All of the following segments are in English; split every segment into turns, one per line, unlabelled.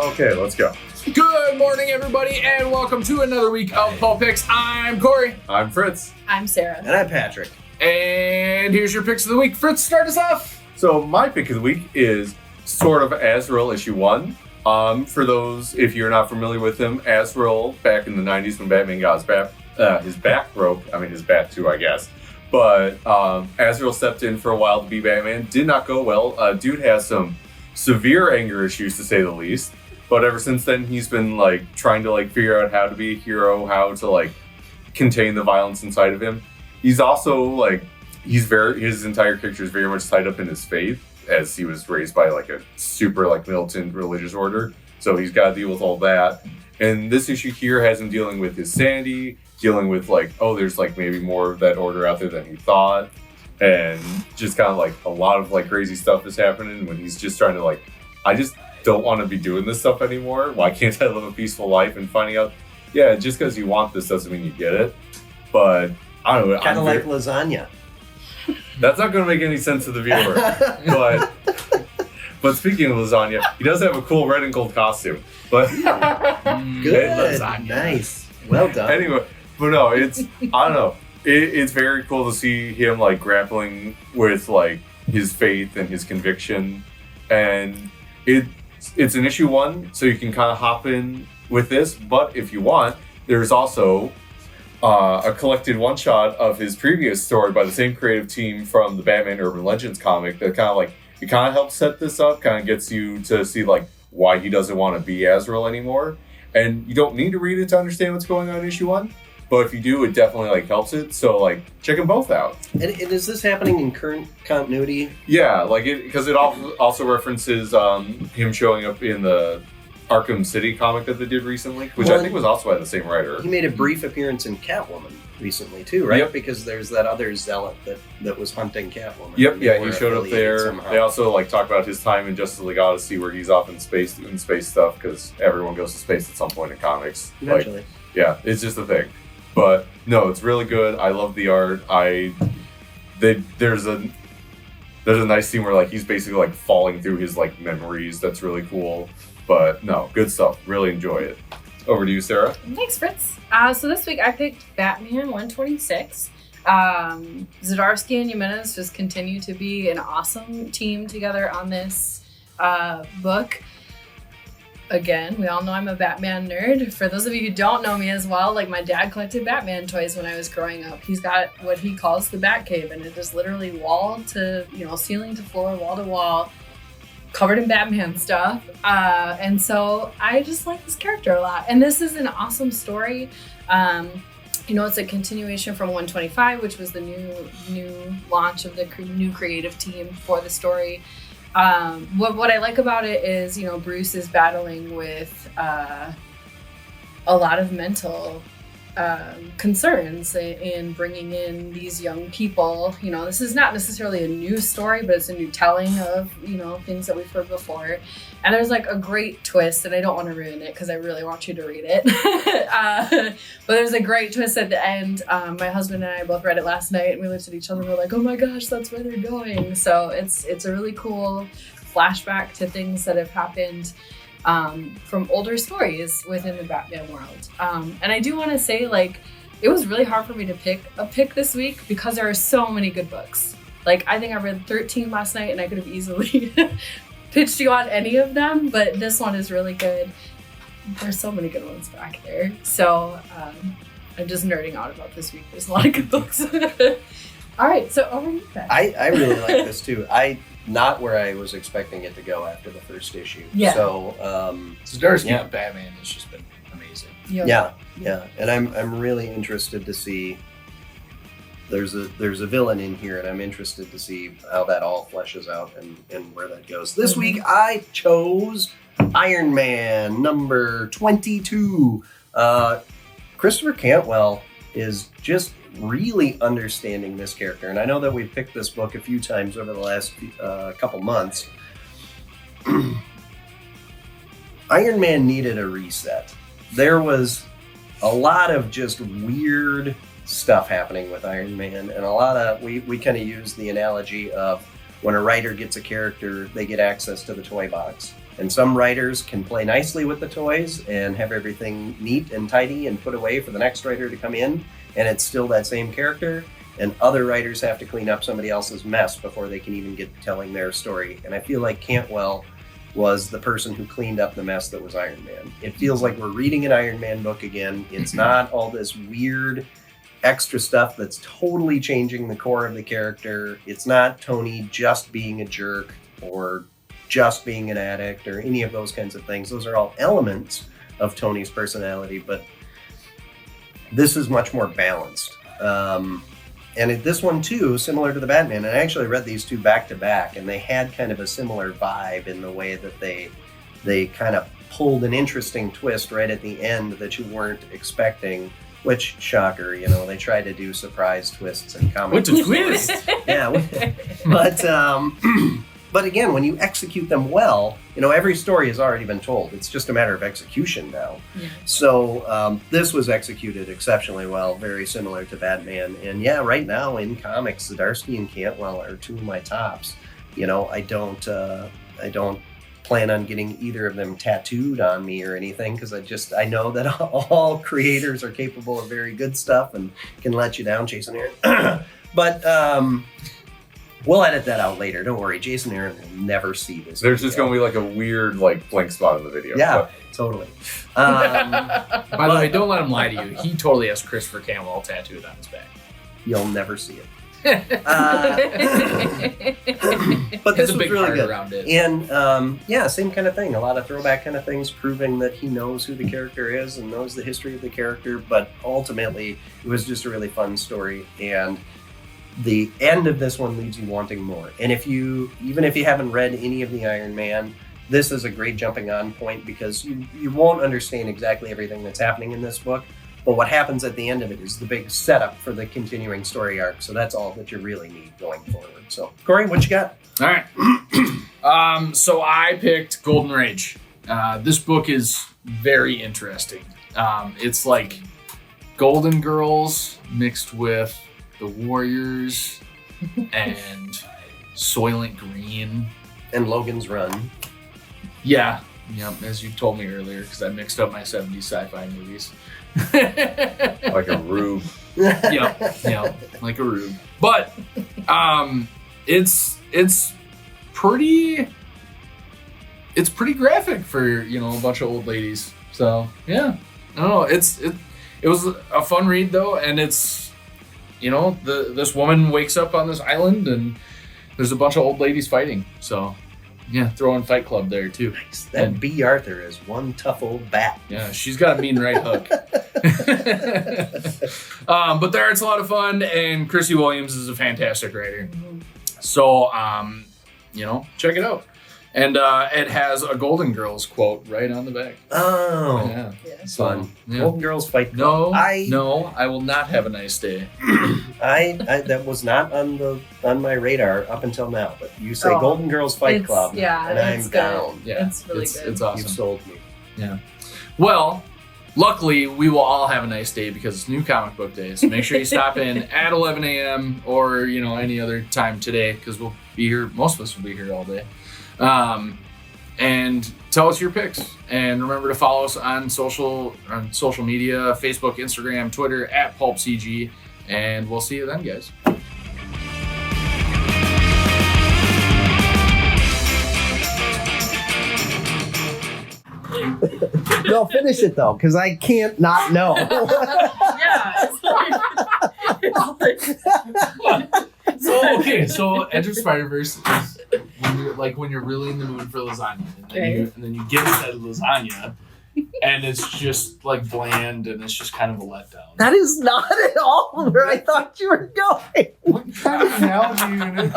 Okay, let's go.
Good morning, everybody, and welcome to another week of Pulp Picks. I'm Corey.
I'm Fritz.
I'm Sarah.
And I'm Patrick.
And here's your picks of the week. Fritz, start us off.
So my pick of the week is sort of Azrael issue 1. For those, if you're not familiar with him, Azrael, back in the 90s when Batman got his back broke, his bat too, I guess. But Azrael stepped in for a while to be Batman. Did not go well. Dude has some severe anger issues, to say the least. But ever since then, he's been trying to figure out how to be a hero, how to contain the violence inside of him. He's also his entire character is very much tied up in his faith, as he was raised by a super militant religious order. So he's got to deal with all that. And this issue here has him dealing with his sanity, dealing with there's maybe more of that order out there than he thought, and just kind of a lot of crazy stuff is happening when he's just trying to I just don't want to be doing this stuff anymore. Why can't I live a peaceful life? And finding out, yeah, just because you want this doesn't mean you get it. But I don't know.
Kind of like lasagna.
That's not going to make any sense to the viewer. But speaking of lasagna, he does have a cool red and gold costume. But
good, nice, well done.
Anyway, but no, it's I don't know. It's very cool to see him grappling with his faith and his conviction, and it's an issue 1, so you can kind of hop in with this. But if you want, there's also a collected one-shot of his previous story by the same creative team from the Batman Urban Legends comic that kind of helps set this up, kind of gets you to see why he doesn't want to be Azrael anymore. And you don't need to read it to understand what's going on in issue 1, but if you do, it definitely helps it. So check them both out.
And is this happening in current continuity?
Yeah, because it also references him showing up in the Arkham City comic that they did recently, which I think was also by the same writer.
He made a brief appearance in Catwoman recently too, right?
Yep.
Because there's that other zealot that was hunting Catwoman.
Yep, yeah, he showed up there.
Somehow.
They also talk about his time in Justice League Odyssey, where he's off in space doing space stuff, because everyone goes to space at some point in comics.
Eventually.
Yeah, it's just a thing. But no, it's really good. I love the art. There's a nice scene where he's basically falling through his memories. That's really cool. But no, good stuff. Really enjoy it. Over to you, Sarah.
Thanks, Fritz. So this week I picked Batman 126. Zdarsky and Jimenez just continue to be an awesome team together on this book. Again, we all know I'm a Batman nerd. For those of you who don't know me as well, my dad collected Batman toys when I was growing up. He's got what he calls the Batcave, and it is literally wall to, ceiling to floor, wall to wall, covered in Batman stuff. And so I just like this character a lot. And this is an awesome story. It's a continuation from 125, which was the new launch of the new creative team for the story. What I like about it is, Bruce is battling with a lot of mental concerns in bringing in these young people. This is not necessarily a new story, but it's a new telling of, things that we've heard before. And there's a great twist, and I don't want to ruin it because I really want you to read it. But there's a great twist at the end. My husband and I both read it last night, and we looked at each other and we're like, oh my gosh, that's where they're going. So it's a really cool flashback to things that have happened from older stories within the Batman world. And I do want to say, it was really hard for me to pick a pick this week because there are so many good books. I think I read 13 last night, and I could have easily pitched you on any of them, but this one is really good. There's so many good ones back there. So I'm just nerding out about this week. There's a lot of good books. All right, so over to you, Pat.
I really like this too. Not where I was expecting it to go after the first issue.
Yeah.
So
Zdarsky and Batman has just been amazing.
Yeah. And I'm really interested to see. There's a villain in here, and I'm interested to see how that all fleshes out and where that goes. This week I chose Iron Man number 22. Christopher Cantwell is just really understanding this character, and I know that we've picked this book a few times over the last couple months. Iron Man needed a reset. There was a lot of just weird stuff happening with Iron Man, and a lot of we kind of use the analogy of when a writer gets a character, they get access to the toy box. And some writers can play nicely with the toys and have everything neat and tidy and put away for the next writer to come in, and it's still that same character. And other writers have to clean up somebody else's mess before they can even get to telling their story. And I feel like Cantwell was the person who cleaned up the mess that was Iron Man. It feels like we're reading an Iron Man book again. It's not all this weird extra stuff that's totally changing the core of the character. It's not Tony just being a jerk or just being an addict or any of those kinds of things. Those are all elements of Tony's personality, but this is much more balanced. This one too, similar to the Batman, and I actually read these two back to back, and they had kind of a similar vibe in the way that they kind of pulled an interesting twist right at the end that you weren't expecting. Which, shocker, they try to do surprise twists in comics.
What's a twist?
Yeah, but again, when you execute them well, every story has already been told. It's just a matter of execution now.
Yeah.
So this was executed exceptionally well, very similar to Batman. And yeah, right now in comics, Zdarsky and Cantwell are two of my tops. I don't plan on getting either of them tattooed on me or anything, because I know that all creators are capable of very good stuff and can let you down, Jason Aaron. But we'll edit that out later. Don't worry, Jason Aaron will never see this.
There's just going to be like a weird blank spot in the video.
Yeah, totally.
By the way, don't let him lie to you. He totally has Christopher Cantwell tattooed on his back.
You'll never see it. But
There's
this
a
was
big
really
heart
good.
around it.
And same kind of thing. A lot of throwback kind of things, proving that he knows who the character is and knows the history of the character. But ultimately, it was just a really fun story. And the end of this one leaves you wanting more. And even if you haven't read any of the Iron Man, this is a great jumping on point, because you won't understand exactly everything that's happening in this book. But what happens at the end of it is the big setup for the continuing story arc. So that's all that you really need going forward. So, Corey, what you got?
All right. So I picked Golden Rage. This book is very interesting. It's like Golden Girls mixed with the Warriors and Soylent Green.
And Logan's Run.
Yeah, as you told me earlier, because I mixed up my 70s sci-fi movies.
Like a rube.
Yeah, like a rube. But it's pretty graphic for a bunch of old ladies. So yeah, I don't know. It was a fun read though, and it's this woman wakes up on this island and there's a bunch of old ladies fighting. So yeah, throw in Fight Club there too.
Nice. That B. Arthur is one tough old bat.
Yeah, she's got a mean right hook. But there, it's a lot of fun, and Chrissy Williams is a fantastic writer. So, check it out. And it has a Golden Girls quote right on the back.
Oh,
Yeah.
that's
So,
fun.
yeah.
Golden Girls Fight Club.
No, I will not have a nice day.
I that was not on my radar up until now. But you say
Oh,
Golden Girls Fight Club,
Yeah,
and I'm
it's good.
down.
Yeah,
It's really good.
It's awesome.
You've sold me.
Well, luckily, we will all have a nice day because it's New Comic Book Day. So make sure you stop in at 11 a.m. or any other time today, because we'll be here. Most of us will be here all day. And tell us your picks. And remember to follow us on social media: Facebook, Instagram, Twitter at PulpCG. And we'll see you then, guys.
No, finish it though, because I can't not know.
Yeah.
So Enter Spider-Verse is when you're really in the mood for lasagna, and then you get that lasagna, and it's just like bland, and it's just kind of a letdown.
That is not at all where I thought you were going.
What kind of analogy are you gonna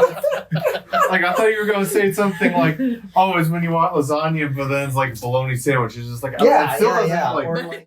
Like, I thought you were gonna say something like, "Oh, it's when you want lasagna, but then it's like a bologna sandwich." It's just like,
Yeah,
it still
yeah,
doesn't,
yeah.
like,
Or like